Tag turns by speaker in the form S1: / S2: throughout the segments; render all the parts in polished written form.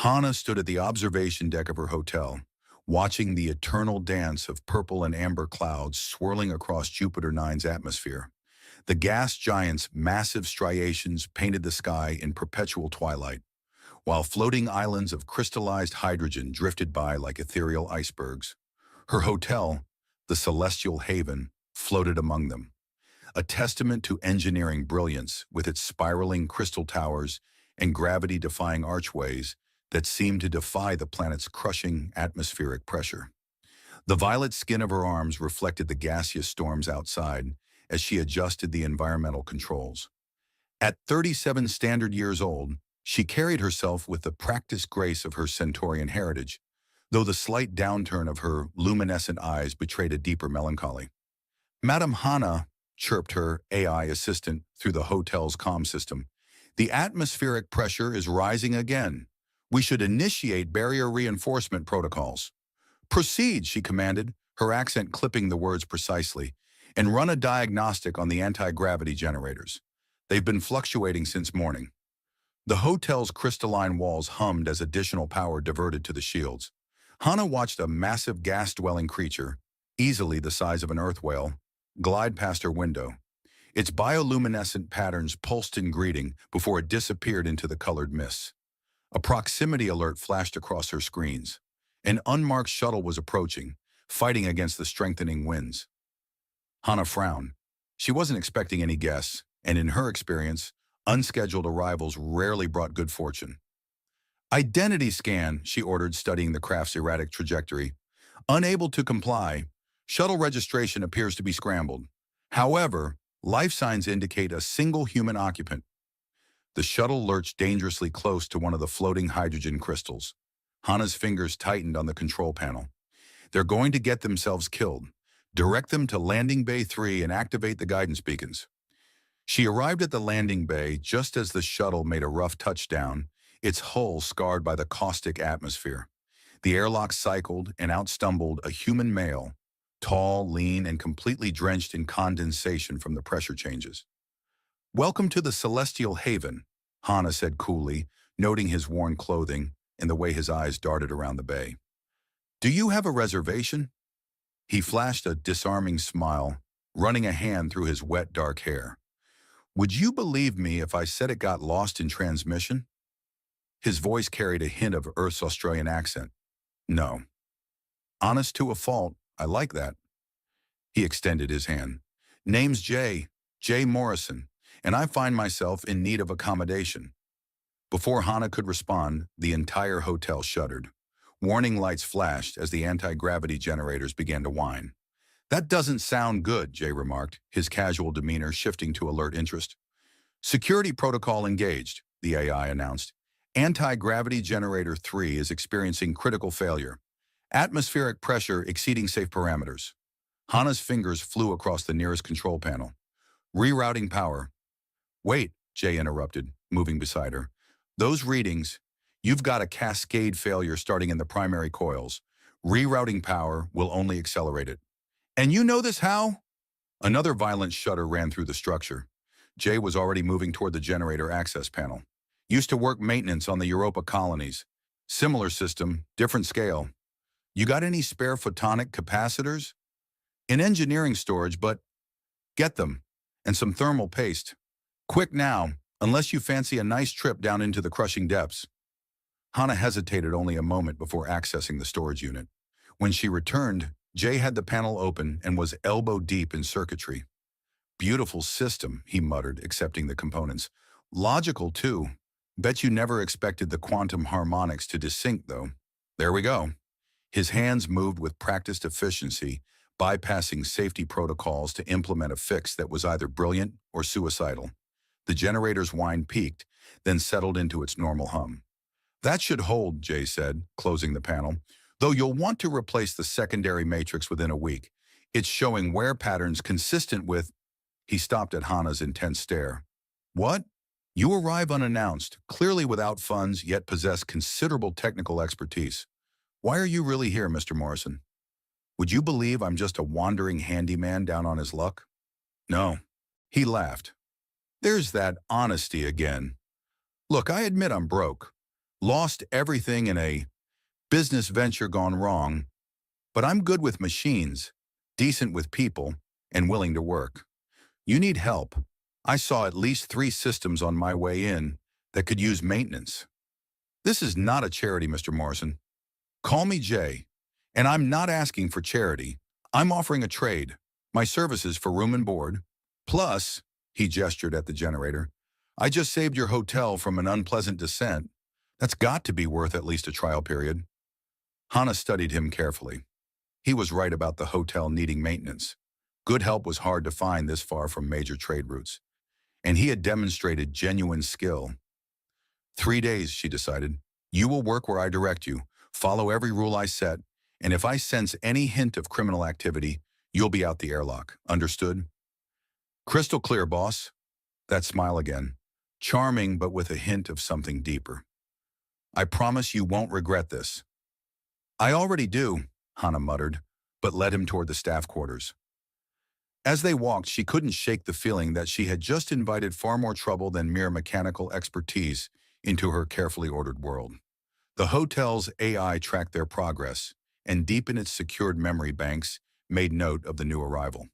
S1: Hana stood at the observation deck of her hotel, watching the eternal dance of purple and amber clouds swirling across Jupiter 9's atmosphere. The gas giant's massive striations painted the sky in perpetual twilight, while floating islands of crystallized hydrogen drifted by like ethereal icebergs. Her hotel, the Celestial Haven, floated among them, a testament to engineering brilliance with its spiraling crystal towers and gravity-defying archways that seemed to defy the planet's crushing atmospheric pressure. The violet skin of her arms reflected the gaseous storms outside as she adjusted the environmental controls. At 37 standard years old, she carried herself with the practiced grace of her Centaurian heritage, though the slight downturn of her luminescent eyes betrayed a deeper melancholy. Madam Hana, chirped her AI assistant through the hotel's comm system, the atmospheric pressure is rising again. We should initiate barrier reinforcement protocols. Proceed, she commanded, her accent clipping the words precisely, and run a diagnostic on the anti-gravity generators. They've been fluctuating since morning. The hotel's crystalline walls hummed as additional power diverted to the shields. Hana watched a massive gas-dwelling creature, easily the size of an earth whale, glide past her window. Its bioluminescent patterns pulsed in greeting before it disappeared into the colored mists. A proximity alert flashed across her screens. An unmarked shuttle was approaching, fighting against the strengthening winds. Hana frowned. She wasn't expecting any guests, and in her experience, unscheduled arrivals rarely brought good fortune. Identity scan, she ordered, studying the craft's erratic trajectory. Unable to comply, shuttle registration appears to be scrambled. However, life signs indicate a single human occupant. The shuttle lurched dangerously close to one of the floating hydrogen crystals. Hana's fingers tightened on the control panel. They're going to get themselves killed. Direct them to Landing Bay 3 and activate the guidance beacons. She arrived at the landing bay just as the shuttle made a rough touchdown, its hull scarred by the caustic atmosphere. The airlock cycled and out-stumbled a human male, tall, lean, and completely drenched in condensation from the pressure changes. "Welcome to the Celestial Haven," Hana said coolly, noting his worn clothing and the way his eyes darted around the bay. "Do you have a reservation?" He flashed a disarming smile, running a hand through his wet, dark hair. "Would you believe me if I said it got lost in transmission?" His voice carried a hint of Earth's Australian accent. "No." "Honest to a fault. I like that." He extended his hand. "Name's J. Morrison, and I find myself in need of accommodation." Before Hana could respond, the entire hotel shuddered. Warning lights flashed as the anti-gravity generators began to whine. "That doesn't sound good," Jay remarked, his casual demeanor shifting to alert interest. "Security protocol engaged," the AI announced. "Anti-gravity generator 3 is experiencing critical failure. Atmospheric pressure exceeding safe parameters." Hana's fingers flew across the nearest control panel. "Rerouting power." "Wait," Jay interrupted, moving beside her. "Those readings, you've got a cascade failure starting in the primary coils. Rerouting power will only accelerate it." "And you know this how?" Another violent shudder ran through the structure. Jay was already moving toward the generator access panel. "Used to work maintenance on the Europa colonies. Similar system, different scale. You got any spare photonic capacitors?" "In engineering storage, but..." "Get them. And some thermal paste. Quick now, unless you fancy a nice trip down into the crushing depths." Hana hesitated only a moment before accessing the storage unit. When she returned, Jay had the panel open and was elbow-deep in circuitry. "Beautiful system," he muttered, accepting the components. "Logical, too. Bet you never expected the quantum harmonics to desync, though. There we go." His hands moved with practiced efficiency, bypassing safety protocols to implement a fix that was either brilliant or suicidal. The generator's whine peaked, then settled into its normal hum. "That should hold," Jay said, closing the panel. "Though you'll want to replace the secondary matrix within a week. It's showing wear patterns consistent with..." He stopped at Hana's intense stare. "What? You arrive unannounced, clearly without funds, yet possess considerable technical expertise. Why are you really here, Mr. Morrison? Would you believe I'm just a wandering handyman down on his luck?" "No." He laughed. "There's that honesty again. Look, I admit I'm broke. Lost everything in a business venture gone wrong, but I'm good with machines, decent with people, and willing to work. You need help. I saw at least 3 systems on my way in that could use maintenance. This is not a charity, Mr. Morrison. Call me Jay. And I'm not asking for charity. I'm offering a trade, my services for room and board. Plus, he gestured at the generator, I just saved your hotel from an unpleasant descent. That's got to be worth at least a trial period. Hana studied him carefully. He was right about the hotel needing maintenance. Good help was hard to find this far from major trade routes, and he had demonstrated genuine skill. 3 days, she decided. You will work where I direct you, follow every rule I set, and if I sense any hint of criminal activity, you'll be out the airlock. Understood? Crystal clear, boss. That smile again. Charming, but with a hint of something deeper. I promise you won't regret this. I already do, Hana muttered, but led him toward the staff quarters. As they walked, she couldn't shake the feeling that she had just invited far more trouble than mere mechanical expertise into her carefully ordered world. The hotel's AI tracked their progress, and deep in its secured memory banks, made note of the new arrival.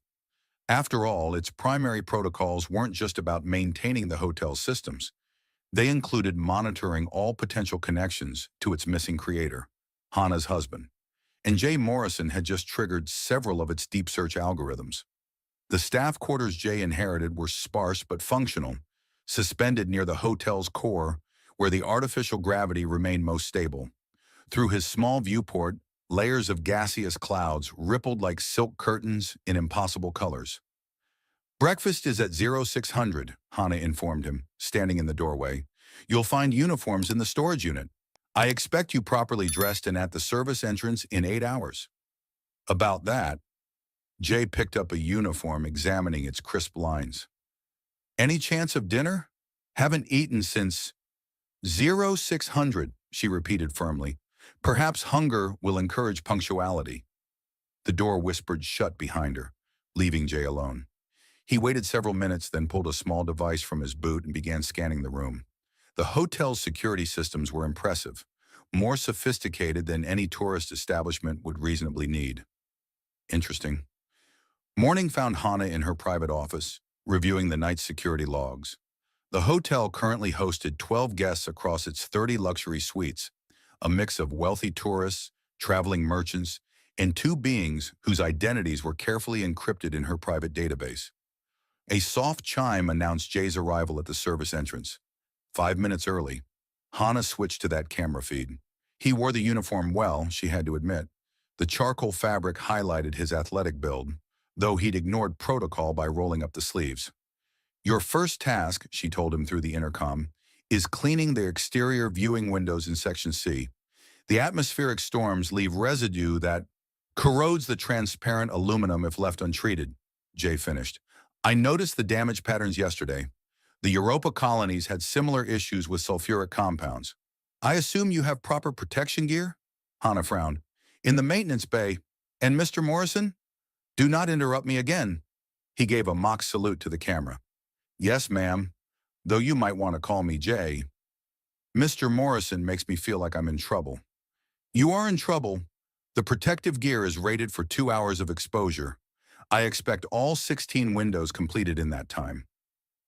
S1: After all, its primary protocols weren't just about maintaining the hotel's systems. They included monitoring all potential connections to its missing creator, Hana's husband. And Jay Morrison had just triggered several of its deep search algorithms. The staff quarters Jay inherited were sparse but functional, suspended near the hotel's core, where the artificial gravity remained most stable. Through his small viewport, layers of gaseous clouds rippled like silk curtains in impossible colors. Breakfast is at 0600, Hana informed him, standing in the doorway. You'll find uniforms in the storage unit. I expect you properly dressed and at the service entrance in 8 hours. About that, Jay picked up a uniform, examining its crisp lines. Any chance of dinner? Haven't eaten since 0600, she repeated firmly. Perhaps hunger will encourage punctuality. The door whispered shut behind her, leaving Jay alone. He waited several minutes, then pulled a small device from his boot and began scanning the room. The hotel's security systems were impressive, more sophisticated than any tourist establishment would reasonably need. Interesting. Morning found Hana in her private office, reviewing the night's security logs. The hotel currently hosted 12 guests across its 30 luxury suites, a mix of wealthy tourists, traveling merchants, and 2 beings whose identities were carefully encrypted in her private database. A soft chime announced Jay's arrival at the service entrance. 5 minutes early, Hana switched to that camera feed. He wore the uniform well, she had to admit. The charcoal fabric highlighted his athletic build, though he'd ignored protocol by rolling up the sleeves. Your first task, she told him through the intercom, is cleaning the exterior viewing windows in Section C. The atmospheric storms leave residue that corrodes the transparent aluminum if left untreated, Jay finished. I noticed the damage patterns yesterday. The Europa colonies had similar issues with sulfuric compounds. I assume you have proper protection gear? Hana frowned. In the maintenance bay. And Mr. Morrison? Do not interrupt me again. He gave a mock salute to the camera. Yes, ma'am, though you might want to call me Jay. Mr. Morrison makes me feel like I'm in trouble. You are in trouble. The protective gear is rated for 2 hours of exposure. I expect all 16 windows completed in that time.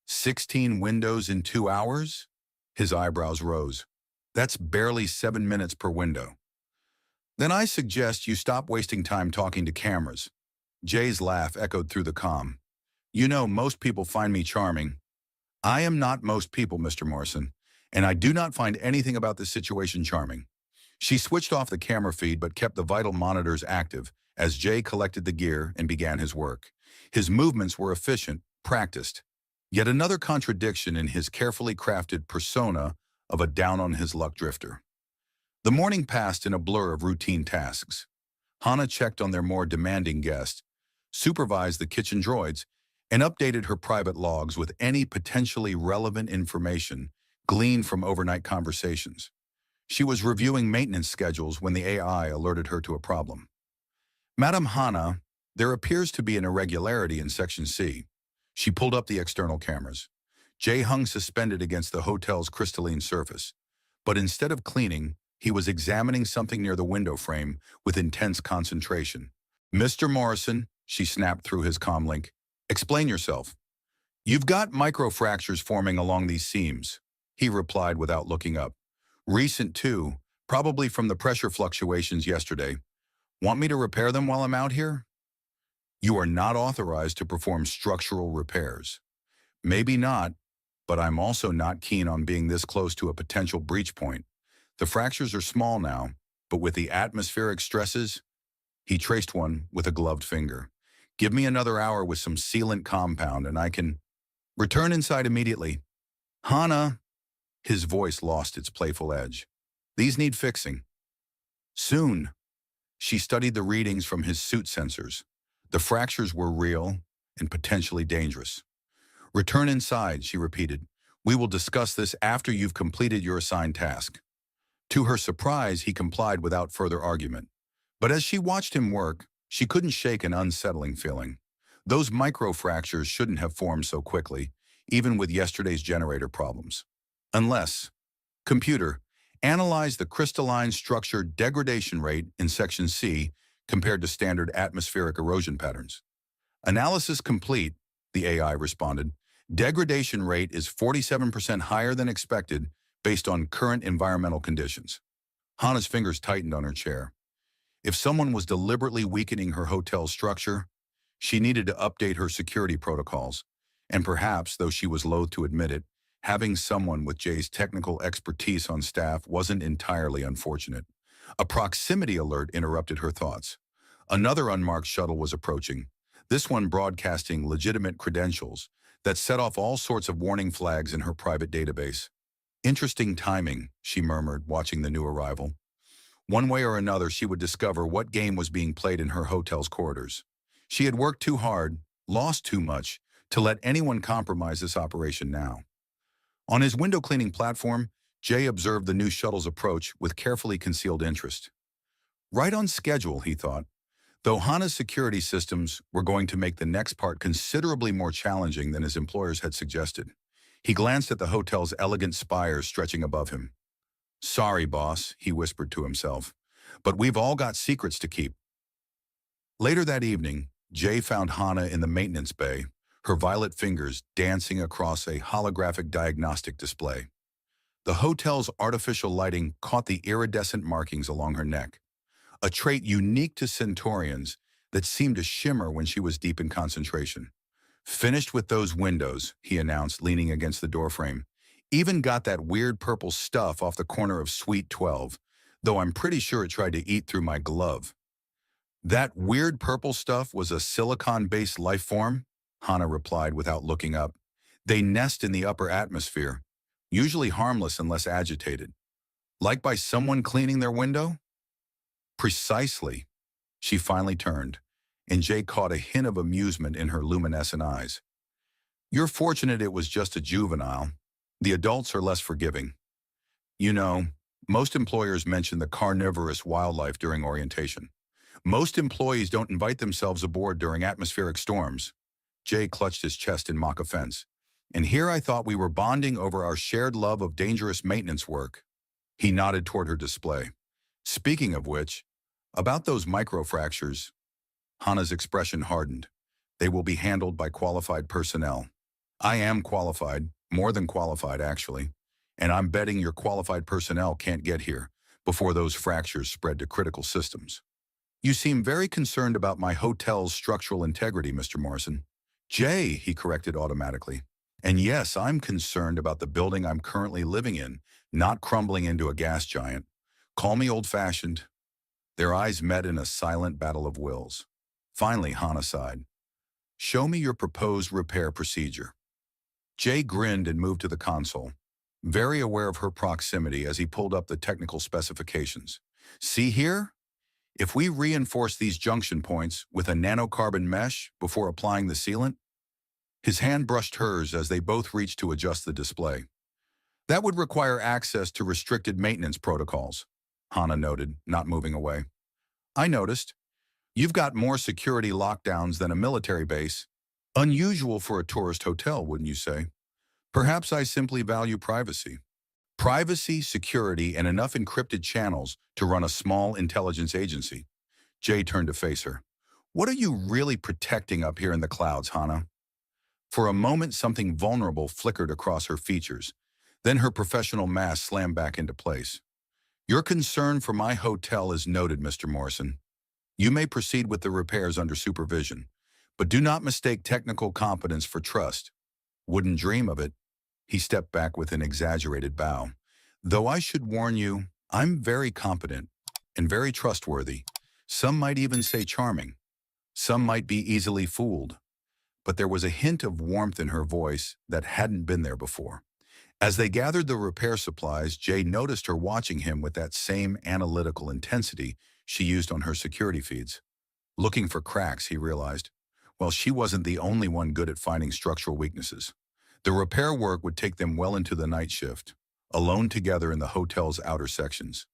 S1: 16 windows in 2 hours? His eyebrows rose. That's barely 7 minutes per window. Then I suggest you stop wasting time talking to cameras. Jay's laugh echoed through the comm. You know, most people find me charming. I am not most people, Mr. Morrison, and I do not find anything about this situation charming. She switched off the camera feed but kept the vital monitors active as Jay collected the gear and began his work. His movements were efficient, practiced. Yet another contradiction in his carefully crafted persona of a down-on-his-luck drifter. The morning passed in a blur of routine tasks. Hana checked on their more demanding guests, supervised the kitchen droids, and updated her private logs with any potentially relevant information gleaned from overnight conversations. She was reviewing maintenance schedules when the AI alerted her to a problem. Madam Hana, there appears to be an irregularity in Section C. She pulled up the external cameras. Jay hung suspended against the hotel's crystalline surface. But instead of cleaning, he was examining something near the window frame with intense concentration. "Mr. Morrison," she snapped through his comlink, "explain yourself." "You've got microfractures forming along these seams," he replied without looking up. "Recent too, probably from the pressure fluctuations yesterday. Want me to repair them while I'm out here?" "You are not authorized to perform structural repairs." "Maybe not, but I'm also not keen on being this close to a potential breach point. The fractures are small now, but with the atmospheric stresses," he traced one with a gloved finger. "Give me another hour with some sealant compound and I can return inside immediately." "Hana," his voice lost its playful edge. "These need fixing." "Soon." She studied the readings from his suit sensors. The fractures were real and potentially dangerous. "Return inside," she repeated. "We will discuss this after you've completed your assigned task." To her surprise, he complied without further argument. But as she watched him work, she couldn't shake an unsettling feeling. Those microfractures shouldn't have formed so quickly, even with yesterday's generator problems. Unless, computer, analyze the crystalline structure degradation rate in section C compared to standard atmospheric erosion patterns. "Analysis complete," the AI responded. "Degradation rate is 47% higher than expected based on current environmental conditions." Hana's fingers tightened on her chair. If someone was deliberately weakening her hotel's structure, she needed to update her security protocols. And perhaps, though she was loath to admit it, having someone with Jay's technical expertise on staff wasn't entirely unfortunate. A proximity alert interrupted her thoughts. Another unmarked shuttle was approaching, this one broadcasting legitimate credentials that set off all sorts of warning flags in her private database. "Interesting timing," she murmured, watching the new arrival. One way or another, she would discover what game was being played in her hotel's corridors. She had worked too hard, lost too much, to let anyone compromise this operation now. On his window cleaning platform, Jay observed the new shuttle's approach with carefully concealed interest. Right on schedule, he thought. Though Hana's security systems were going to make the next part considerably more challenging than his employers had suggested. He glanced at the hotel's elegant spires stretching above him. "Sorry, boss," he whispered to himself, "but we've all got secrets to keep." Later that evening, Jay found Hana in the maintenance bay, her violet fingers dancing across a holographic diagnostic display. The hotel's artificial lighting caught the iridescent markings along her neck, a trait unique to Centaurians that seemed to shimmer when she was deep in concentration. "Finished with those windows," he announced, leaning against the doorframe. "Even got that weird purple stuff off the corner of Suite 12, though I'm pretty sure it tried to eat through my glove." "That weird purple stuff was a silicon-based life form?" Hana replied without looking up. "They nest in the upper atmosphere, usually harmless unless agitated. Like by someone cleaning their window?" "Precisely." She finally turned, and Jay caught a hint of amusement in her luminescent eyes. "You're fortunate it was just a juvenile. The adults are less forgiving. You know, most employers mention the carnivorous wildlife during orientation. Most employees don't invite themselves aboard during atmospheric storms." Jay clutched his chest in mock offense. "And here I thought we were bonding over our shared love of dangerous maintenance work." He nodded toward her display. "Speaking of which, about those microfractures." Hana's expression hardened. "They will be handled by qualified personnel." "I am qualified, more than qualified actually, and I'm betting your qualified personnel can't get here before those fractures spread to critical systems." "You seem very concerned about my hotel's structural integrity, Mr. Morrison." "Jay," he corrected automatically. "And yes, I'm concerned about the building I'm currently living in, not crumbling into a gas giant. Call me old-fashioned." Their eyes met in a silent battle of wills. Finally, Hana sighed. "Show me your proposed repair procedure." Jay grinned and moved to the console, very aware of her proximity as he pulled up the technical specifications. "See here? If we reinforce these junction points with a nanocarbon mesh before applying the sealant." His hand brushed hers as they both reached to adjust the display. "That would require access to restricted maintenance protocols," Hana noted, not moving away. "I noticed. You've got more security lockdowns than a military base. Unusual for a tourist hotel, wouldn't you say? Perhaps I simply value privacy." Privacy, security, and enough encrypted channels to run a small intelligence agency. Jay turned to face her. What are you really protecting up here in the clouds, Hannah? For a moment, something vulnerable flickered across her features. Then her professional mask slammed back into place. Your concern for my hotel is noted, Mr. Morrison. You may proceed with the repairs under supervision, but do not mistake technical competence for trust. Wouldn't dream of it. He stepped back with an exaggerated bow. Though I should warn you, I'm very competent and very trustworthy. Some might even say charming. Some might be easily fooled. But there was a hint of warmth in her voice that hadn't been there before. As they gathered the repair supplies, Jay noticed her watching him with that same analytical intensity she used on her security feeds. Looking for cracks, he realized. Well, she wasn't the only one good at finding structural weaknesses. The repair work would take them well into the night shift, alone together in the hotel's outer sections.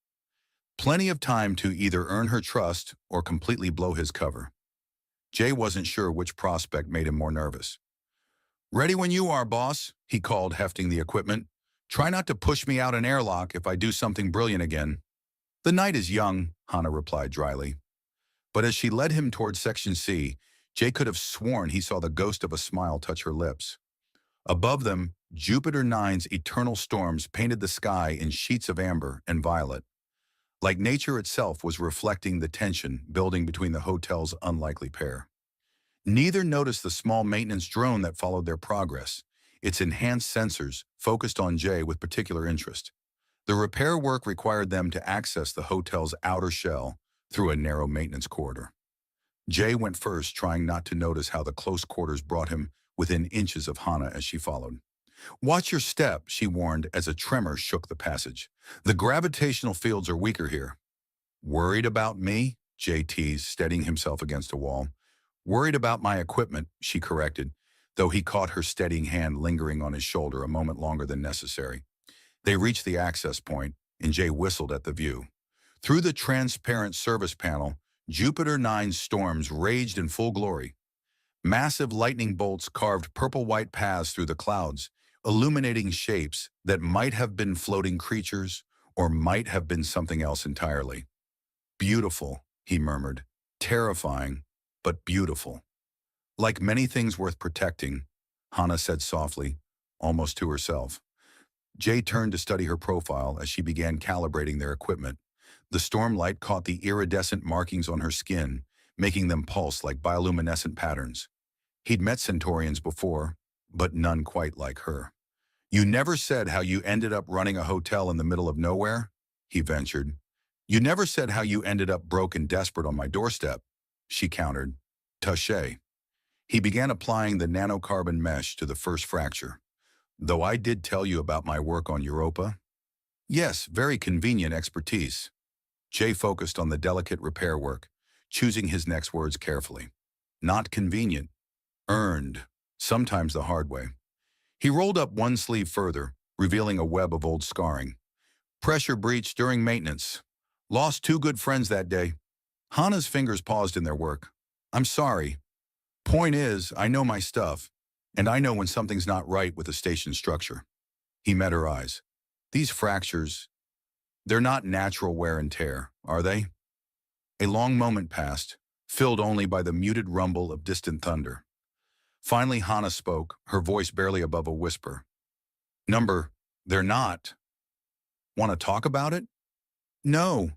S1: Plenty of time to either earn her trust or completely blow his cover. Jay wasn't sure which prospect made him more nervous. Ready when you are, boss, he called, hefting the equipment. Try not to push me out an airlock if I do something brilliant again. The night is young, Hannah replied dryly. But as she led him towards Section C, Jay could have sworn he saw the ghost of a smile touch her lips. Above them, Jupiter 9's eternal storms painted the sky in sheets of amber and violet. Like nature itself was reflecting the tension building between the hotel's unlikely pair. Neither noticed the small maintenance drone that followed their progress, its enhanced sensors focused on Jay with particular interest. The repair work required them to access the hotel's outer shell through a narrow maintenance corridor. Jay went first, trying not to notice how the close quarters brought him within inches of Hannah as she followed. Watch your step, she warned as a tremor shook the passage. The gravitational fields are weaker here. Worried about me? Jay teased, steadying himself against a wall. Worried about my equipment, she corrected, though he caught her steadying hand lingering on his shoulder a moment longer than necessary. They reached the access point, and Jay whistled at the view. Through the transparent service panel, Jupiter 9's storms raged in full glory. Massive lightning bolts carved purple-white paths through the clouds, illuminating shapes that might have been floating creatures or might have been something else entirely. Beautiful, he murmured. Terrifying, but beautiful. Like many things worth protecting, Hannah said softly, almost to herself. Jay turned to study her profile as she began calibrating their equipment. The storm light caught the iridescent markings on her skin, making them pulse like bioluminescent patterns. He'd met Centaurians before, but none quite like her. You never said how you ended up running a hotel in the middle of nowhere, he ventured. You never said how you ended up broke and desperate on my doorstep, she countered. Touché. He began applying the nanocarbon mesh to the first fracture. Though I did tell you about my work on Europa. Yes, very convenient expertise. Jay focused on the delicate repair work, choosing his next words carefully. Not convenient. Earned. Sometimes the hard way. He rolled up one sleeve further, revealing a web of old scarring. Pressure breach during maintenance. Lost 2 good friends that day. Hannah's fingers paused in their work. I'm sorry. Point is, I know my stuff, and I know when something's not right with the station structure. He met her eyes. These fractures, they're not natural wear and tear, are they? A long moment passed, filled only by the muted rumble of distant thunder. Finally, Hannah spoke, her voice barely above a whisper. They're not. Want to talk about it? No.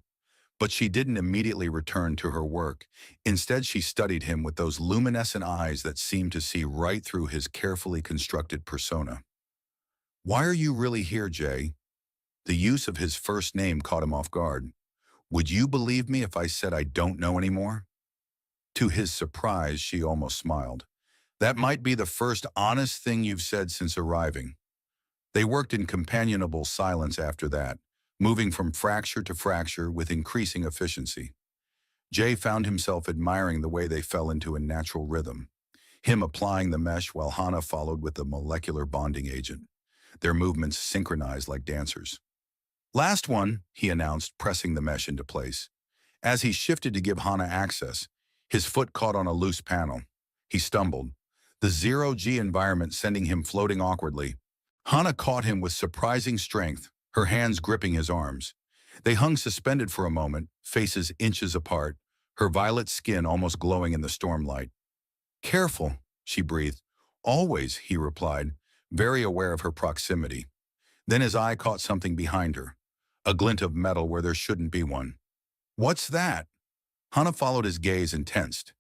S1: But she didn't immediately return to her work. Instead, she studied him with those luminescent eyes that seemed to see right through his carefully constructed persona. Why are you really here, Jay? The use of his first name caught him off guard. Would you believe me if I said I don't know anymore? To his surprise, she almost smiled. That might be the first honest thing you've said since arriving. They worked in companionable silence after that, moving from fracture to fracture with increasing efficiency. Jay found himself admiring the way they fell into a natural rhythm, him applying the mesh while Hannah followed with the molecular bonding agent, their movements synchronized like dancers. Last one, he announced, pressing the mesh into place. As he shifted to give Hannah access, his foot caught on a loose panel. He stumbled, the zero-G environment sending him floating awkwardly. Hannah caught him with surprising strength, her hands gripping his arms. They hung suspended for a moment, faces inches apart, her violet skin almost glowing in the stormlight. "Careful," she breathed. "Always," he replied, very aware of her proximity. Then his eye caught something behind her, a glint of metal where there shouldn't be one. "What's that?" Hannah followed his gaze and tensed.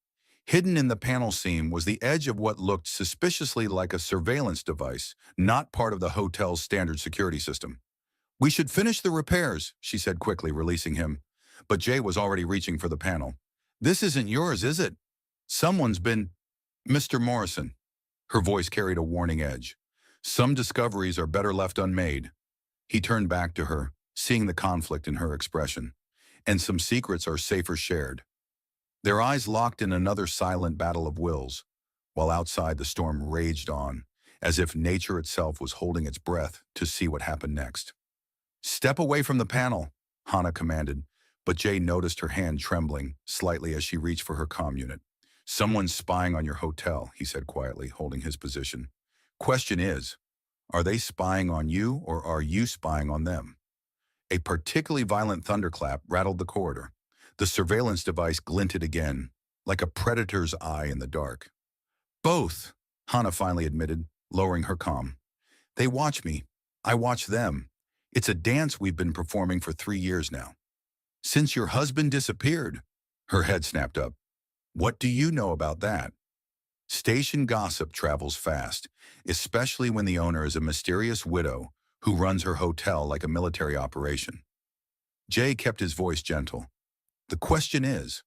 S1: Hidden in the panel seam was the edge of what looked suspiciously like a surveillance device, not part of the hotel's standard security system. "We should finish the repairs," she said quickly, releasing him. But Jay was already reaching for the panel. "This isn't yours, is it? Someone's been—" "Mr. Morrison." Her voice carried a warning edge. "Some discoveries are better left unmade." He turned back to her, seeing the conflict in her expression. "And some secrets are safer shared." Their eyes locked in another silent battle of wills, while outside the storm raged on, as if nature itself was holding its breath to see what happened next. "Step away from the panel," Hannah commanded, but Jay noticed her hand trembling slightly as she reached for her comm unit. "Someone's spying on your hotel," he said quietly, holding his position. "Question is, are they spying on you or are you spying on them?" A particularly violent thunderclap rattled the corridor. The surveillance device glinted again, like a predator's eye in the dark. "Both," Hannah finally admitted, lowering her comm. "They watch me. I watch them. It's a dance we've been performing for 3 years now." "Since your husband disappeared," her head snapped up. "What do you know about that?" Station gossip travels fast, especially when the owner is a mysterious widow who runs her hotel like a military operation. Jay kept his voice gentle. "The question is,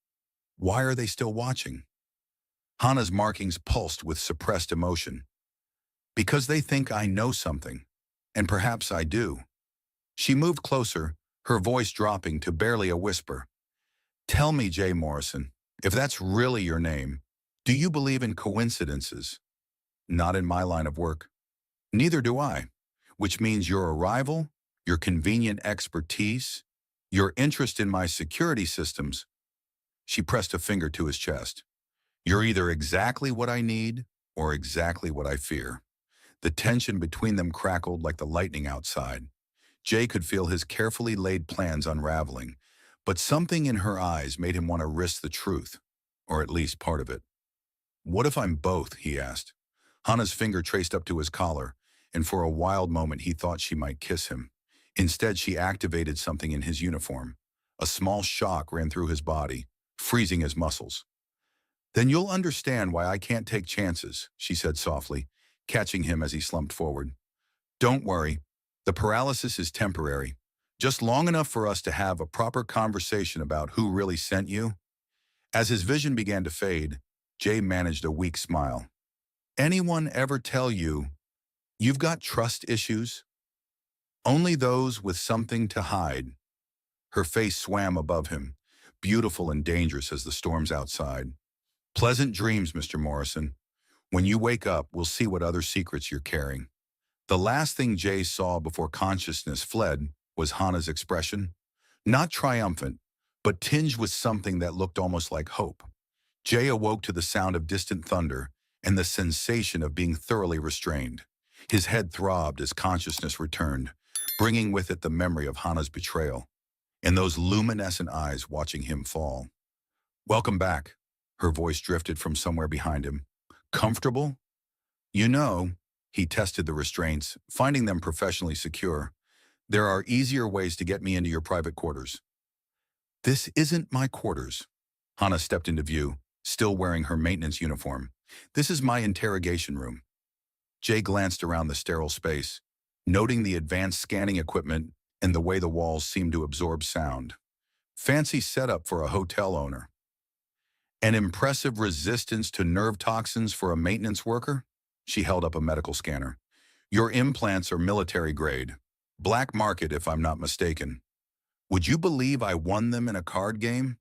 S1: why are they still watching?" Hannah's markings pulsed with suppressed emotion. "Because they think I know something, and perhaps I do." She moved closer, her voice dropping to barely a whisper. "Tell me, Jay Morrison, if that's really your name, do you believe in coincidences?" "Not in my line of work." "Neither do I, which means your arrival, your convenient expertise, your interest in my security systems." She pressed a finger to his chest. "You're either exactly what I need or exactly what I fear." The tension between them crackled like the lightning outside. Jay could feel his carefully laid plans unraveling, but something in her eyes made him want to risk the truth, or at least part of it. "What if I'm both?" he asked. Hannah's finger traced up to his collar, and for a wild moment he thought she might kiss him. Instead, she activated something in his uniform. A small shock ran through his body, freezing his muscles. "Then you'll understand why I can't take chances," she said softly, catching him as he slumped forward. "Don't worry. The paralysis is temporary, just long enough for us to have a proper conversation about who really sent you." As his vision began to fade, Jay managed a weak smile. "Anyone ever tell you, you've got trust issues?" "Only those with something to hide." Her face swam above him, beautiful and dangerous as the storms outside. "Pleasant dreams, Mr. Morrison. When you wake up, we'll see what other secrets you're carrying." The last thing Jay saw before consciousness fled was Hannah's expression. Not triumphant, but tinged with something that looked almost like hope. Jay awoke to the sound of distant thunder and the sensation of being thoroughly restrained. His head throbbed as consciousness returned, bringing with it the memory of Hannah's betrayal, and those luminescent eyes watching him fall. "Welcome back." Her voice drifted from somewhere behind him. "Comfortable?" "You know," he tested the restraints, finding them professionally secure, "there are easier ways to get me into your private quarters." "This isn't my quarters." Hannah stepped into view, still wearing her maintenance uniform. "This is my interrogation room." Jay glanced around the sterile space, noting the advanced scanning equipment and the way the walls seemed to absorb sound. Fancy setup for a hotel owner. "An impressive resistance to nerve toxins for a maintenance worker?" She held up a medical scanner. "Your implants are military grade. Black market, if I'm not mistaken. Would you believe I won them in a card game?"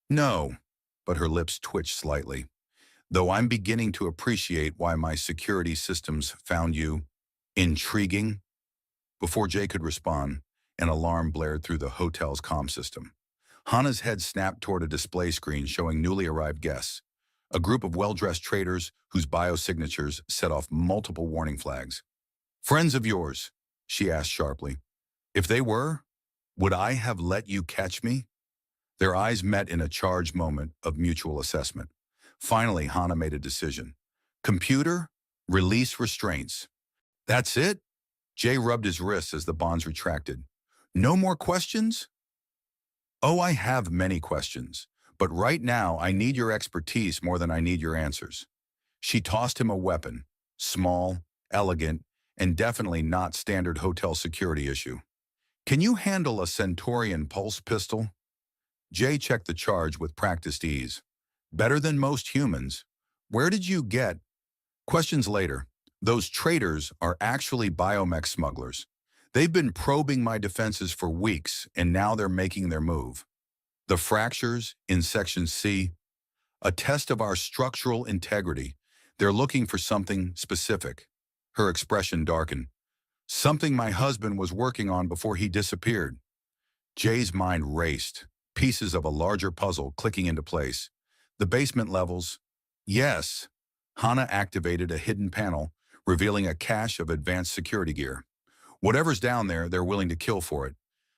S1: "No," but her lips twitched slightly. "Though I'm beginning to appreciate why my security systems found you intriguing." Before Jay could respond, an alarm blared through the hotel's comm system. Hannah's head snapped toward a display screen showing newly arrived guests, a group of well-dressed traders whose biosignatures set off multiple warning flags. "Friends of yours?" she asked sharply. If they were, would I have let you catch me? Their eyes met in a charged moment of mutual assessment. Finally, Hana made a decision. Computer, release restraints. That's it? Jay rubbed his wrists as the bonds retracted. No more questions? Oh, I have many questions, but right now I need your expertise more than I need your answers. She tossed him a weapon, small, elegant, and definitely not standard hotel security issue. Can you handle a Centaurian pulse pistol? Jay checked the charge with practiced ease. Better than most humans. Where did you get? Questions later. Those traitors are actually biomech smugglers. They've been probing my defenses for weeks, and now they're making their move. The fractures in Section C, a test of our structural integrity. They're looking for something specific. Her expression darkened. Something my husband was working on before he disappeared. Jay's mind raced, pieces of a larger puzzle clicking into place. The basement levels. Yes. Hana activated a hidden panel, revealing a cache of advanced security gear. Whatever's down there, they're willing to kill for it.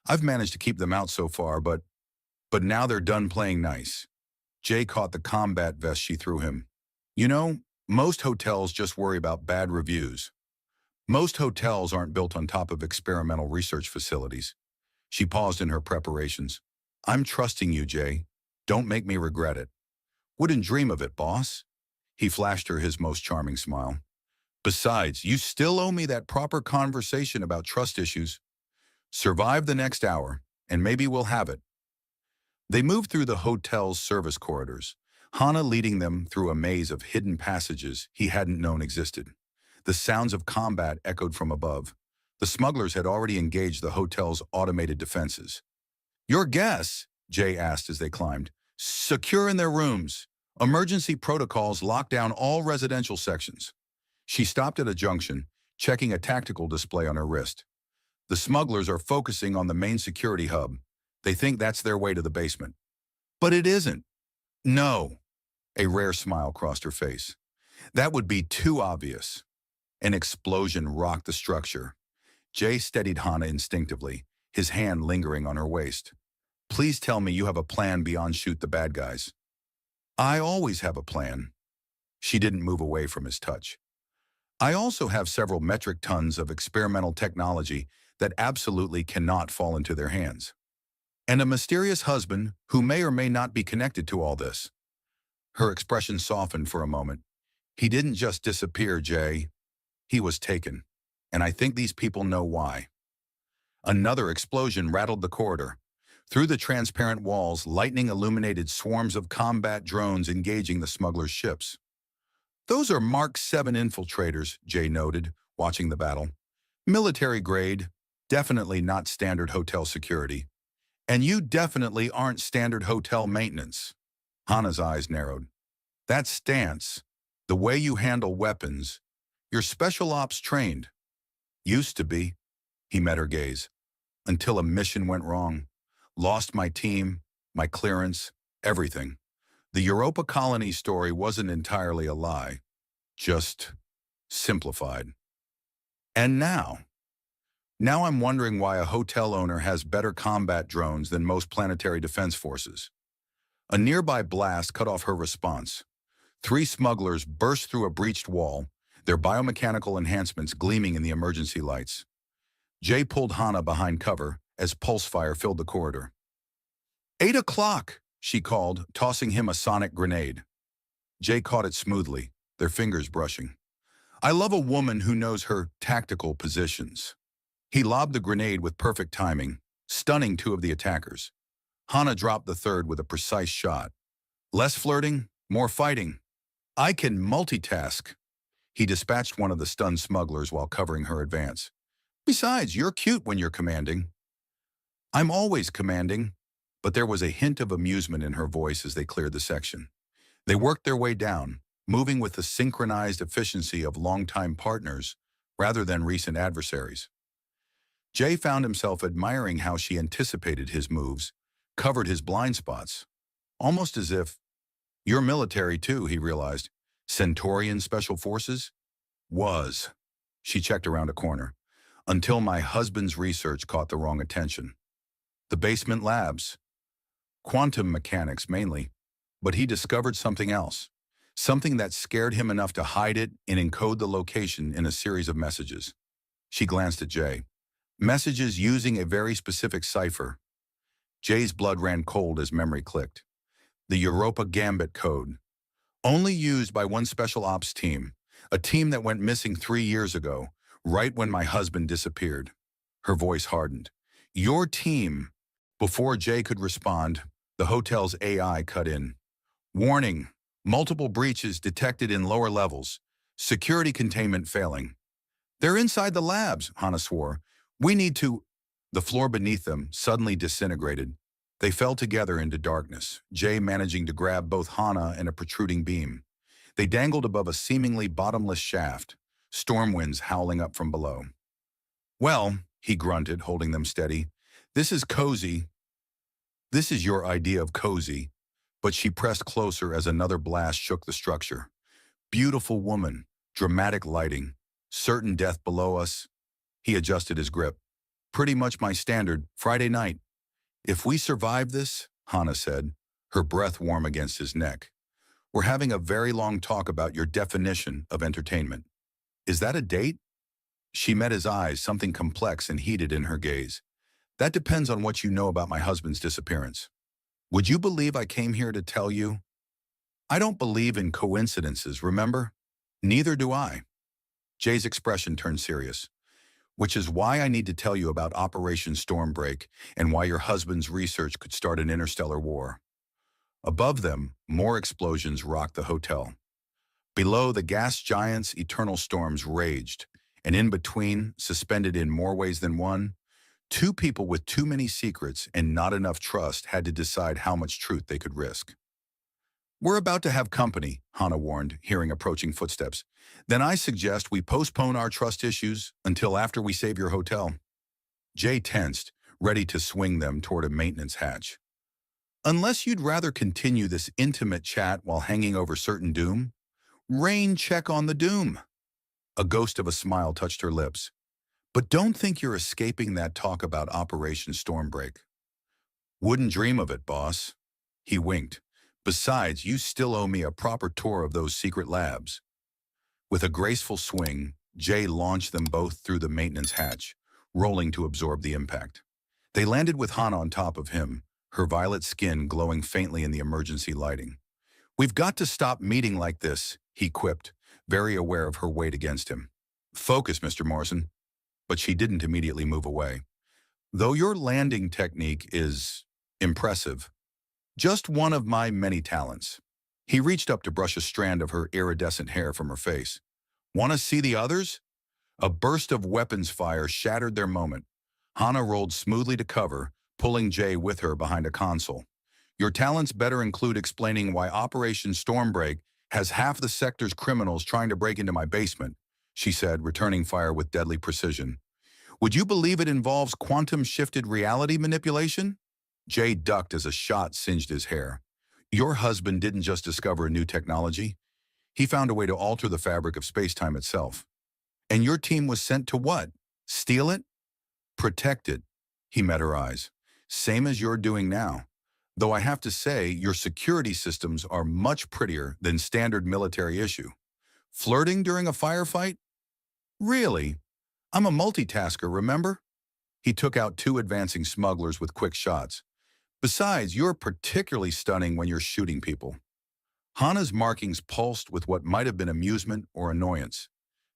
S1: I've managed to keep them out so far, but now they're done playing nice. Jay caught the combat vest she threw him. You know, most hotels just worry about bad reviews. Most hotels aren't built on top of experimental research facilities. She paused in her preparations. I'm trusting you, Jay. Don't make me regret it. Wouldn't dream of it, boss. He flashed her his most charming smile. Besides, you still owe me that proper conversation about trust issues. Survive the next hour, and maybe we'll have it. They moved through the hotel's service corridors, Hana leading them through a maze of hidden passages he hadn't known existed. The sounds of combat echoed from above. The smugglers had already engaged the hotel's automated defenses. Your guests? Jay asked as they climbed. Secure in their rooms. Emergency protocols lock down all residential sections. She stopped at a junction, checking a tactical display on her wrist. The smugglers are focusing on the main security hub. They think that's their way to the basement. But it isn't. No. A rare smile crossed her face. That would be too obvious. An explosion rocked the structure. Jay steadied Hana instinctively, his hand lingering on her waist. Please tell me you have a plan beyond shoot the bad guys. I always have a plan. She didn't move away from his touch. I also have several metric tons of experimental technology that absolutely cannot fall into their hands. And a mysterious husband who may or may not be connected to all this. Her expression softened for a moment. He didn't just disappear, Jay. He was taken. And I think these people know why. Another explosion rattled the corridor. Through the transparent walls, lightning illuminated swarms of combat drones engaging the smugglers' ships. Those are Mark 7 infiltrators, Jay noted, watching the battle. Military grade, definitely not standard hotel security. And you definitely aren't standard hotel maintenance. Hana's eyes narrowed. That stance, the way you handle weapons, you're special ops trained. Used to be. He met her gaze. Until a mission went wrong. Lost my team, my clearance, everything. The Europa colony story wasn't entirely a lie, just simplified. And now I'm wondering why a hotel owner has better combat drones than most planetary defense forces. A nearby blast cut off her response. 3 smugglers burst through a breached wall, their biomechanical enhancements gleaming in the emergency lights. Jay pulled Hana behind cover as pulse fire filled the corridor. 8 o'clock, she called, tossing him a sonic grenade. Jay caught it smoothly, their fingers brushing. I love a woman who knows her tactical positions. He lobbed the grenade with perfect timing, stunning 2 of the attackers. Hana dropped the third with a precise shot. Less flirting, more fighting. I can multitask. He dispatched one of the stunned smugglers while covering her advance. Besides, you're cute when you're commanding. I'm always commanding, but there was a hint of amusement in her voice as they cleared the section. They worked their way down, moving with the synchronized efficiency of longtime partners rather than recent adversaries. Jay found himself admiring how she anticipated his moves, covered his blind spots, almost as if, you're military too, he realized. Centaurian Special Forces? Was. She checked around a corner. until my husband's research caught the wrong attention. The basement labs, quantum mechanics mainly, but he discovered something else, something that scared him enough to hide it and encode the location in a series of messages. She glanced at Jay. Messages using a very specific cipher. Jay's blood ran cold as memory clicked. The Europa Gambit code, only used by one special ops team, a team that went missing 3 years ago, right when my husband disappeared. Her voice hardened. Your team. Before Jay could respond, the hotel's AI cut in. Warning, multiple breaches detected in lower levels. Security containment failing. They're inside the labs, Hannah swore. We need to... The floor beneath them suddenly disintegrated. They fell together into darkness, Jay managing to grab both Hannah and a protruding beam. They dangled above a seemingly bottomless shaft, storm winds howling up from below. Well, he grunted, holding them steady, this is cozy. This is your idea of cozy. But she pressed closer as another blast shook the structure. Beautiful woman, dramatic lighting, certain death below us. He adjusted his grip. Pretty much my standard, Friday night. If we survive this, Hannah said, her breath warm against his neck, we're having a very long talk about your definition of entertainment. Is that a date? She met his eyes, something complex and heated in her gaze. That depends on what you know about my husband's disappearance. Would you believe I came here to tell you? I don't believe in coincidences, remember? Neither do I. Jay's expression turned serious. Which is why I need to tell you about Operation Stormbreak and why your husband's research could start an interstellar war. Above them, more explosions rocked the hotel. Below, the gas giants' eternal storms raged, and in between, suspended in more ways than one, two people with too many secrets and not enough trust had to decide how much truth they could risk. We're about to have company, Hannah warned, hearing approaching footsteps. Then I suggest we postpone our trust issues until after we save your hotel. Jay tensed, ready to swing them toward a maintenance hatch. Unless you'd rather continue this intimate chat while hanging over certain doom? Rain check on the doom. A ghost of a smile touched her lips. But don't think you're escaping that talk about Operation Stormbreak. Wouldn't dream of it, boss. He winked. Besides, you still owe me a proper tour of those secret labs. With a graceful swing, Jay launched them both through the maintenance hatch, rolling to absorb the impact. They landed with Hannah on top of him, her violet skin glowing faintly in the emergency lighting. We've got to stop meeting like this, he quipped, very aware of her weight against him. Focus, Mr. Morrison. But she didn't immediately move away. Though your landing technique is impressive, just one of my many talents. He reached up to brush a strand of her iridescent hair from her face. Want to see the others? A burst of weapons fire shattered their moment. Hannah rolled smoothly to cover, pulling Jay with her behind a console. Your talents better include explaining why Operation Stormbreak has half the sector's criminals trying to break into my basement, she said, returning fire with deadly precision. Would you believe it involves quantum-shifted reality manipulation? Jay ducked as a shot singed his hair. Your husband didn't just discover a new technology. He found a way to alter the fabric of space-time itself. And your team was sent to what? Steal it? Protect it. He met her eyes. Same as you're doing now. Though I have to say, your security systems are much prettier than standard military issue. Flirting during a firefight? Really? I'm a multitasker, remember? He took out 2 advancing smugglers with quick shots. Besides, you're particularly stunning when you're shooting people. Hannah's markings pulsed with what might have been amusement or annoyance.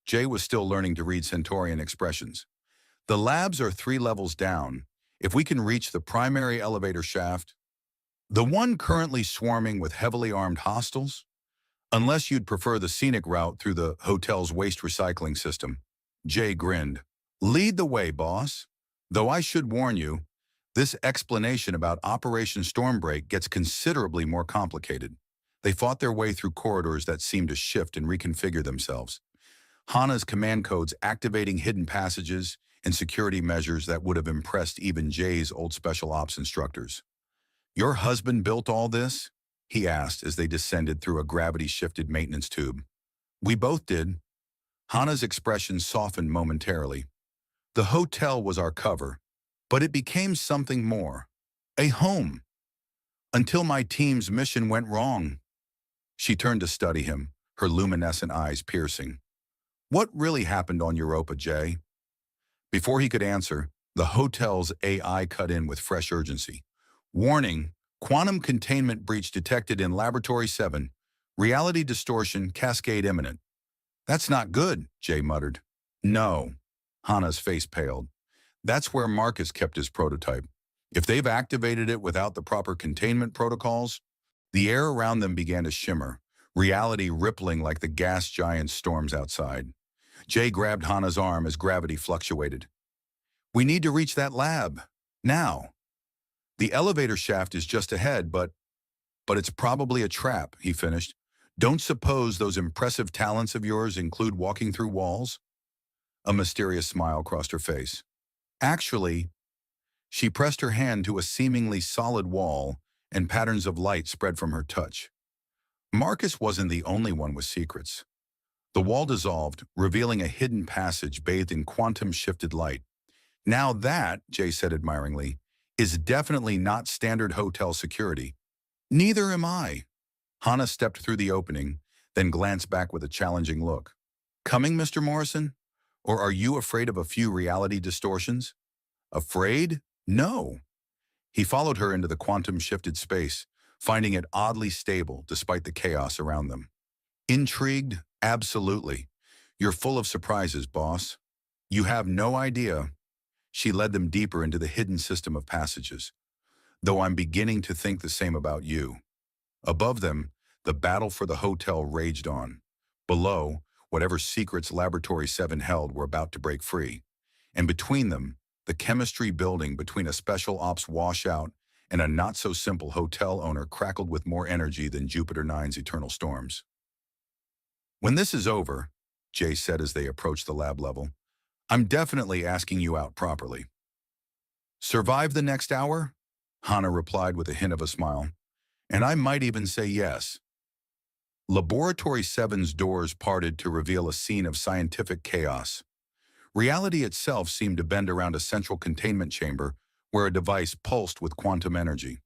S1: Jay was still learning to read Centaurian expressions. The labs are 3 levels down. If we can reach the primary elevator shaft, the one currently swarming with heavily armed hostiles, unless you'd prefer the scenic route through the hotel's waste recycling system. Jay grinned. Lead the way, boss. Though I should warn you, this explanation about Operation Stormbreak gets considerably more complicated. They fought their way through corridors that seemed to shift and reconfigure themselves. Hannah's command codes activating hidden passages and security measures that would have impressed even Jay's old special ops instructors. Your husband built all this? He asked as they descended through a gravity-shifted maintenance tube. We both did. Hannah's expression softened momentarily. The hotel was our cover, but it became something more. A home. Until my team's mission went wrong. She turned to study him, her luminescent eyes piercing. What really happened on Europa, Jay? Before he could answer, the hotel's AI cut in with fresh urgency. Warning, quantum containment breach detected in Laboratory 7. Reality distortion, cascade imminent. That's not good, Jay muttered. No. Hannah's face paled. That's where Marcus kept his prototype. If they've activated it without the proper containment protocols, the air around them began to shimmer, reality rippling like the gas giant storms outside. Jay grabbed Hannah's arm as gravity fluctuated. We need to reach that lab. Now. The elevator shaft is just ahead, but it's probably a trap, he finished. Don't suppose those impressive talents of yours include walking through walls? A mysterious smile crossed her face. Actually, she pressed her hand to a seemingly solid wall, and patterns of light spread from her touch. Marcus wasn't the only one with secrets. The wall dissolved, revealing a hidden passage bathed in quantum-shifted light. Now that, Jay said admiringly, is definitely not standard hotel security. Neither am I. Hannah stepped through the opening, then glanced back with a challenging look. Coming, Mr. Morrison? Or are you afraid of a few reality distortions? Afraid? No. He followed her into the quantum-shifted space, finding it oddly stable despite the chaos around them. Intrigued? Absolutely. You're full of surprises, boss. You have no idea. She led them deeper into the hidden system of passages. Though I'm beginning to think the same about you. Above them, the battle for the hotel raged on. Below, whatever secrets Laboratory 7 held were about to break free. And between them, the chemistry building between a special ops washout and a not-so-simple hotel owner crackled with more energy than Jupiter 9's eternal storms. When this is over, Jay said as they approached the lab level, I'm definitely asking you out properly. Survive the next hour? Hannah replied with a hint of a smile. And I might even say yes. Laboratory 7's doors parted to reveal a scene of scientific chaos. Reality itself seemed to bend around a central containment chamber where a device pulsed with quantum energy.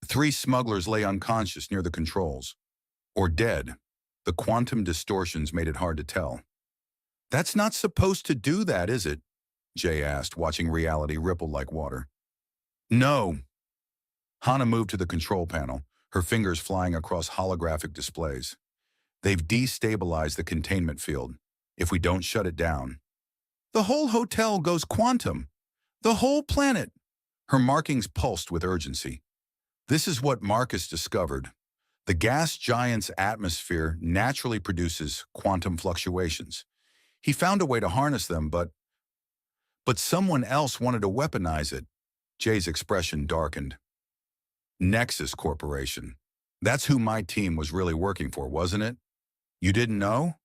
S1: 3 smugglers lay unconscious near the controls. Or dead. The quantum distortions made it hard to tell. That's not supposed to do that, is it? Jay asked, watching reality ripple like water. No. Hannah moved to the control panel, her fingers flying across holographic displays. They've destabilized the containment field. If we don't shut it down, the whole hotel goes quantum. The whole planet. Her markings pulsed with urgency. This is what Marcus discovered. The gas giant's atmosphere naturally produces quantum fluctuations. He found a way to harness them, but someone else wanted to weaponize it. Jay's expression darkened. Nexus Corporation. That's who my team was really working for, wasn't it? You didn't know?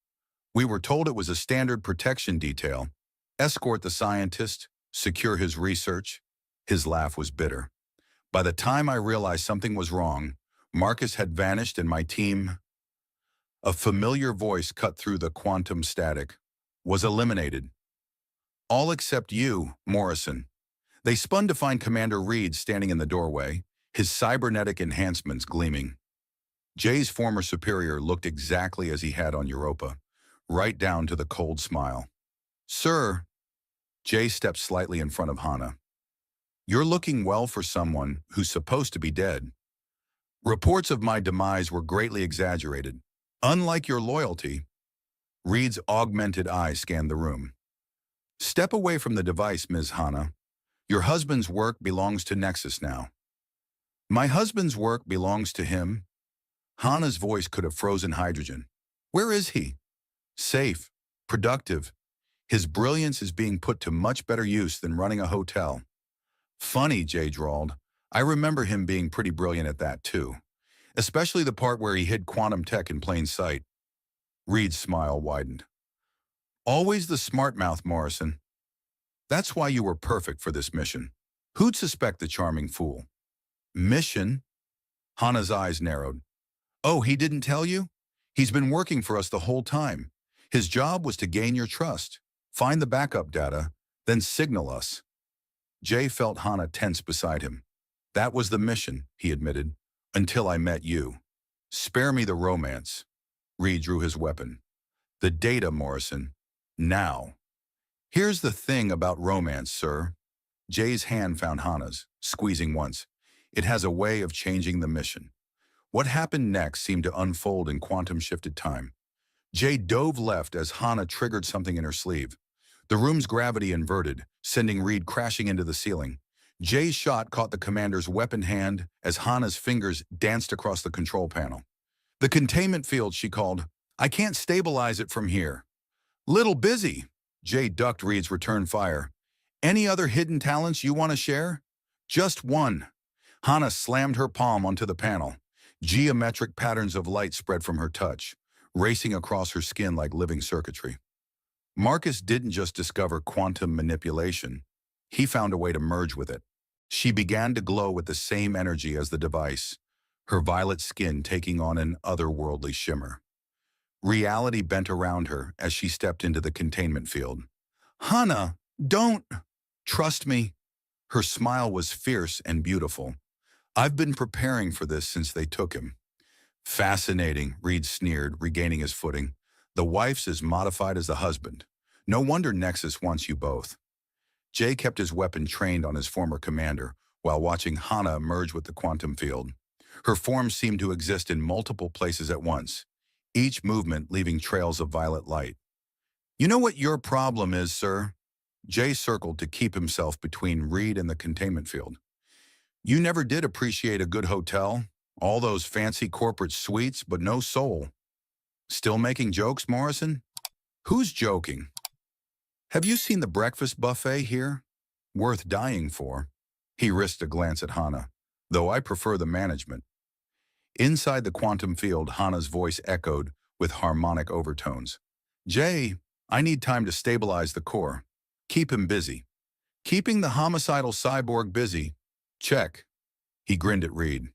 S1: We were told it was a standard protection detail. Escort the scientist, secure his research. His laugh was bitter. By the time I realized something was wrong, Marcus had vanished and my team, a familiar voice cut through the quantum static, was eliminated. All except you, Morrison. They spun to find Commander Reed standing in the doorway, his cybernetic enhancements gleaming. Jay's former superior looked exactly as he had on Europa, right down to the cold smile. Sir, Jay stepped slightly in front of Hannah. You're looking well for someone who's supposed to be dead. Reports of my demise were greatly exaggerated. Unlike your loyalty, Reed's augmented eye scanned the room. Step away from the device, Ms. Hannah. Your husband's work belongs to Nexus now. My husband's work belongs to him. Hannah's voice could have frozen hydrogen. Where is he? Safe, productive. His brilliance is being put to much better use than running a hotel. Funny, Jay drawled. I remember him being pretty brilliant at that too. Especially the part where he hid quantum tech in plain sight. Reed's smile widened. Always the smart mouth, Morrison. That's why you were perfect for this mission. Who'd suspect the charming fool? Mission? Hannah's eyes narrowed. Oh, he didn't tell you? He's been working for us the whole time. His job was to gain your trust, find the backup data, Then signal us. Jay felt Hana tense beside him. That was the mission, he admitted, until I met you. Spare me the romance. Reed drew his weapon. The data, Morrison. Now. Here's the thing about romance, sir. Jay's hand found Hana's, squeezing once. It has a way of changing the mission. What happened next seemed to unfold in quantum-shifted time. Jay dove left as Hana triggered something in her sleeve. The room's gravity inverted, sending Reed crashing into the ceiling. Jay's shot caught the commander's weapon hand as Hana's fingers danced across the control panel. The containment field, she called. I can't stabilize it from here. Little busy. Jay ducked Reed's return fire. Any other hidden talents you want to share? Just one. Hana slammed her palm onto the panel. Geometric patterns of light spread from her touch, racing across her skin like living circuitry. Marcus didn't just discover quantum manipulation. He found a way to merge with it. She began to glow with the same energy as the device, her violet skin taking on an otherworldly shimmer. Reality bent around her as she stepped into the containment field. Hana, don't. Trust me. Her smile was fierce and beautiful. I've been preparing for this since they took him. Fascinating, Reed sneered, regaining his footing. The wife's as modified as the husband. No wonder Nexus wants you both. Jay kept his weapon trained on his former commander while watching Hana emerge with the quantum field. Her form seemed to exist in multiple places at once, each movement leaving trails of violet light. You know what your problem is, sir? Jay circled to keep himself between Reed and the containment field. You never did appreciate a good hotel, all those fancy corporate suites, but no soul. Still making jokes, Morrison? Who's joking? Have you seen the breakfast buffet here? Worth dying for. He risked a glance at Hana, though I prefer the management. Inside the quantum field, Hana's voice echoed with harmonic overtones. Jay, I need time to stabilize the core. Keep him busy. Keeping the homicidal cyborg busy. Check. He grinned at Reed.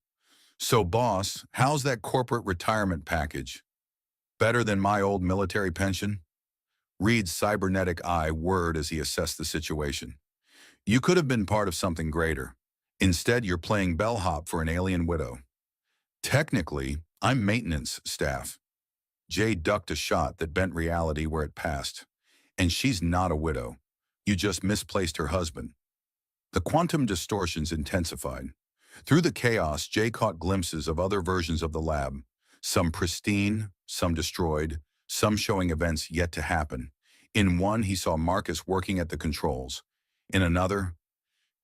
S1: So, boss, how's that corporate retirement package? Better than my old military pension? Reed's cybernetic eye whirred as he assessed the situation. You could have been part of something greater. Instead, you're playing bellhop for an alien widow. Technically, I'm maintenance staff. Jay ducked a shot that bent reality where it passed. And she's not a widow. You just misplaced her husband. The quantum distortions intensified. Through the chaos, Jay caught glimpses of other versions of the lab, some pristine, some destroyed, some showing events yet to happen. In one, he saw Marcus working at the controls. In another,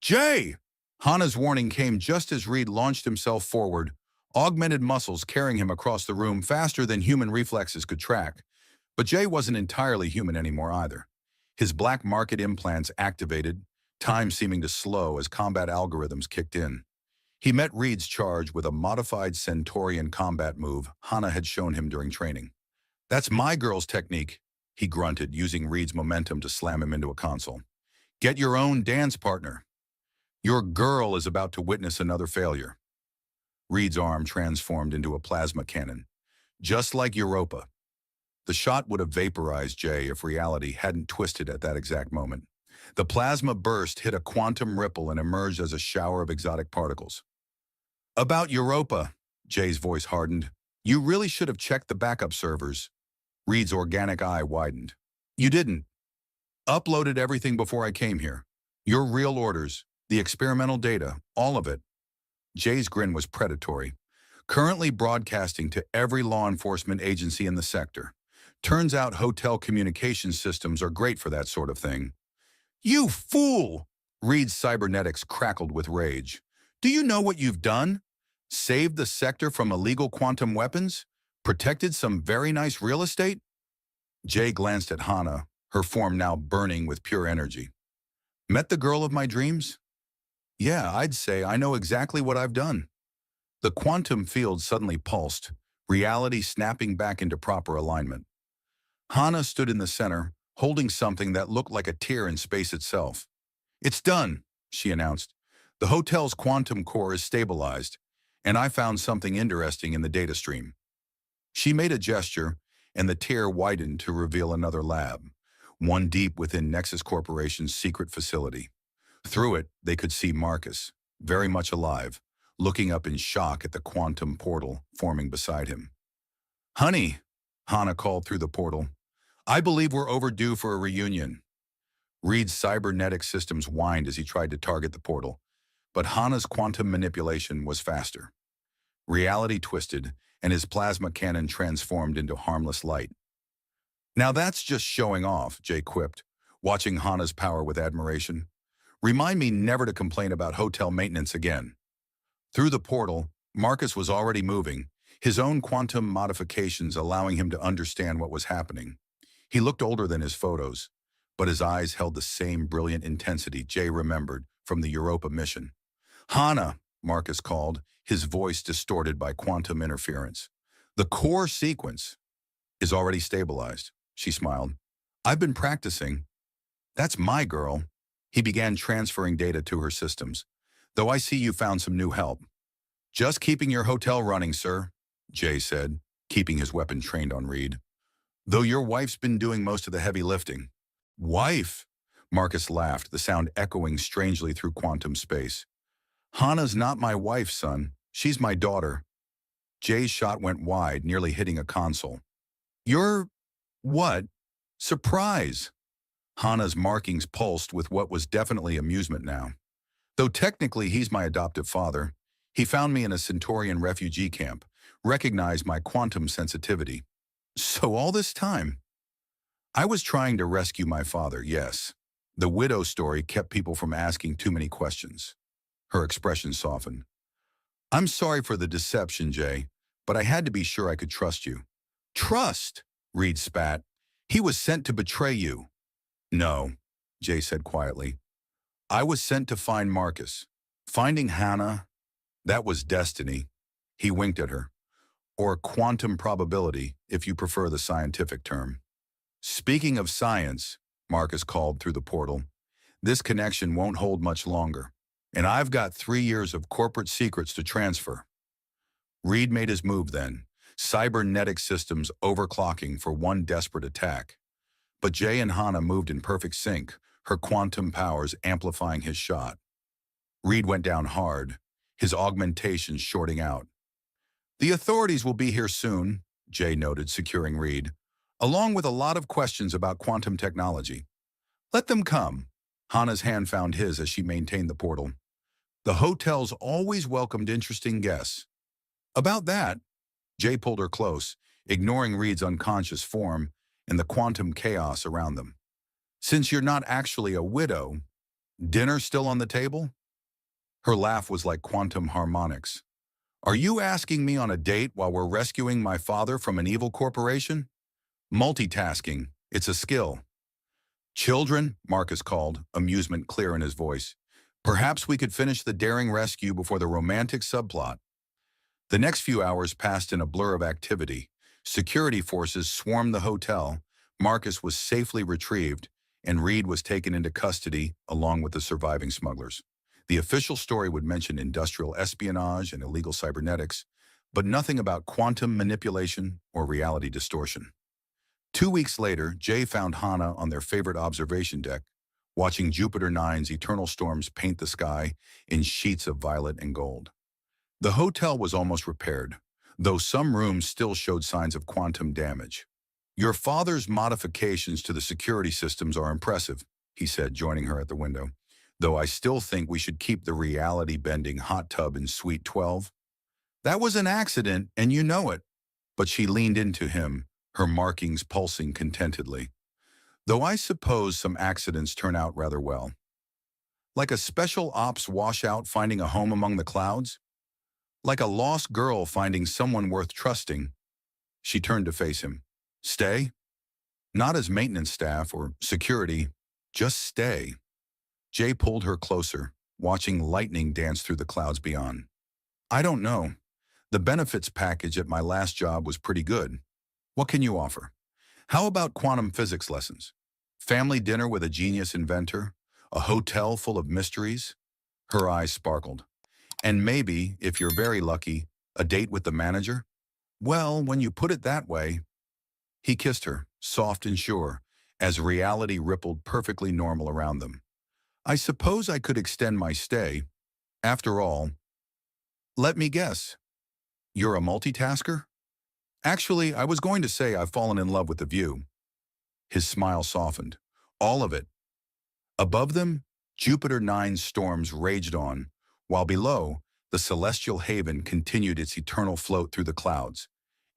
S1: Jay! Hana's warning came just as Reed launched himself forward, augmented muscles carrying him across the room faster than human reflexes could track. But Jay wasn't entirely human anymore either. His black market implants activated, time seeming to slow as combat algorithms kicked in. He met Reed's charge with a modified Centaurian combat move Hana had shown him during training. That's my girl's technique, he grunted, using Reed's momentum to slam him into a console. Get your own dance partner. Your girl is about to witness another failure. Reed's arm transformed into a plasma cannon, just like Europa. The shot would have vaporized Jay if reality hadn't twisted at that exact moment. The plasma burst hit a quantum ripple and emerged as a shower of exotic particles. About Europa, Jay's voice hardened. You really should have checked the backup servers. Reed's organic eye widened. You didn't. Uploaded everything before I came here. Your real orders, the experimental data, all of it. Jay's grin was predatory. Currently broadcasting to every law enforcement agency in the sector. Turns out hotel communication systems are great for that sort of thing. You fool! Reed's cybernetics crackled with rage. Do you know what you've done? Saved the sector from illegal quantum weapons? Protected some very nice real estate? Jay glanced at Hana, her form now burning with pure energy. Met the girl of my dreams? Yeah, I'd say I know exactly what I've done. The quantum field suddenly pulsed, reality snapping back into proper alignment. Hana stood in the center, holding something that looked like a tear in space itself. It's done, she announced. The hotel's quantum core is stabilized, and I found something interesting in the data stream. She made a gesture, and the tear widened to reveal another lab. one deep within Nexus Corporation's secret facility. Through it, they could see Marcus, very much alive, looking up in shock at the quantum portal forming beside him. "Honey," Hannah called through the portal, "I believe we're overdue for a reunion." Reed's cybernetic systems whined as he tried to target the portal, but Hannah's quantum manipulation was faster. Reality twisted, and his plasma cannon transformed into harmless light. "Now that's just showing off," Jay quipped, watching Hannah's power with admiration. "Remind me never to complain about hotel maintenance again." Through the portal, Marcus was already moving, his own quantum modifications allowing him to understand what was happening. He looked older than his photos, but his eyes held the same brilliant intensity Jay remembered from the Europa mission. "Hannah," Marcus called, his voice distorted by quantum interference. "The core sequence is already stabilized," she smiled. "I've been practicing." "That's my girl." He began transferring data to her systems. "Though I see you found some new help." "Just keeping your hotel running, sir," Jay said, keeping his weapon trained on Reed. "Though your wife's been doing most of the heavy lifting." "Wife?" Marcus laughed, the sound echoing strangely through quantum space. "Hannah's not my wife, son. She's my daughter." Jay's shot went wide, nearly hitting a console. "You're... what? Surprise!" Hannah's markings pulsed with what was definitely amusement now. "Though technically he's my adoptive father, he found me in a Centaurian refugee camp, recognized my quantum sensitivity. So all this time, I was trying to rescue my father, yes." The widow story kept people from asking too many questions. Her expression softened. "I'm sorry for the deception, Jay, but I had to be sure I could trust you." "Trust?" Reed spat. "He was sent to betray you." "No," Jay said quietly. "I was sent to find Marcus. Finding Hannah, that was destiny." He winked at her. "Or quantum probability, if you prefer the scientific term." "Speaking of science," Marcus called through the portal, "this connection won't hold much longer. And I've got 3 years of corporate secrets to transfer." Reed made his move then, cybernetic systems overclocking for one desperate attack. But Jay and Hannah moved in perfect sync, her quantum powers amplifying his shot. Reed went down hard, his augmentations shorting out. "The authorities will be here soon," Jay noted, securing Reed, "along with a lot of questions about quantum technology." "Let them come." Hannah's hand found his as she maintained the portal. "The hotel's always welcomed interesting guests." "About that," Jay pulled her close, ignoring Reed's unconscious form and the quantum chaos around them. "Since you're not actually a widow, dinner still on the table?" Her laugh was like quantum harmonics. "Are you asking me on a date while we're rescuing my father from an evil corporation?" "Multitasking. It's a skill." "Children," Marcus called, amusement clear in his voice. "Perhaps we could finish the daring rescue before the romantic subplot." The next few hours passed in a blur of activity. Security forces swarmed the hotel, Marcus was safely retrieved, and Reed was taken into custody along with the surviving smugglers. The official story would mention industrial espionage and illegal cybernetics, but nothing about quantum manipulation or reality distortion. 2 weeks later, Jay found Hannah on their favorite observation deck, watching Jupiter 9's eternal storms paint the sky in sheets of violet and gold. The hotel was almost repaired, though some rooms still showed signs of quantum damage. "Your father's modifications to the security systems are impressive," he said, joining her at the window, "though I still think we should keep the reality-bending hot tub in Suite 12. "That was an accident, and you know it." But she leaned into him, her markings pulsing contentedly. "Though I suppose some accidents turn out rather well. Like a special ops washout finding a home among the clouds? Like a lost girl finding someone worth trusting." She turned to face him. "Stay? Not as maintenance staff or security, just stay." Jay pulled her closer, watching lightning dance through the clouds beyond. "I don't know. The benefits package at my last job was pretty good. What can you offer? How about quantum physics lessons? Family dinner with a genius inventor? A hotel full of mysteries?" Her eyes sparkled. "And maybe, if you're very lucky, a date with the manager?" "Well, when you put it that way." He kissed her, soft and sure, as reality rippled perfectly normal around them. I suppose I could extend my stay. After all, let me guess, you're a multitasker? Actually, I was going to say I've fallen in love with the view. His smile softened. All of it. Above them, Jupiter 9's storms raged on, while below, the celestial haven continued its eternal float through the clouds.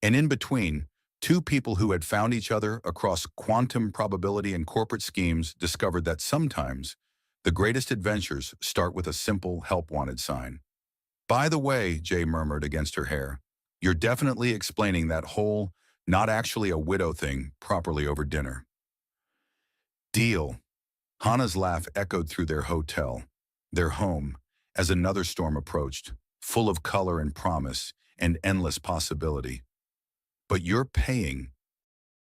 S1: And in between, two people who had found each other across quantum probability and corporate schemes discovered that sometimes the greatest adventures start with a simple help wanted sign. By the way, Jay murmured against her hair, you're definitely explaining that whole, not actually a widow thing properly over dinner. Deal. Hannah's laugh echoed through their hotel, their home, as another storm approached, full of color and promise and endless possibility. But you're paying,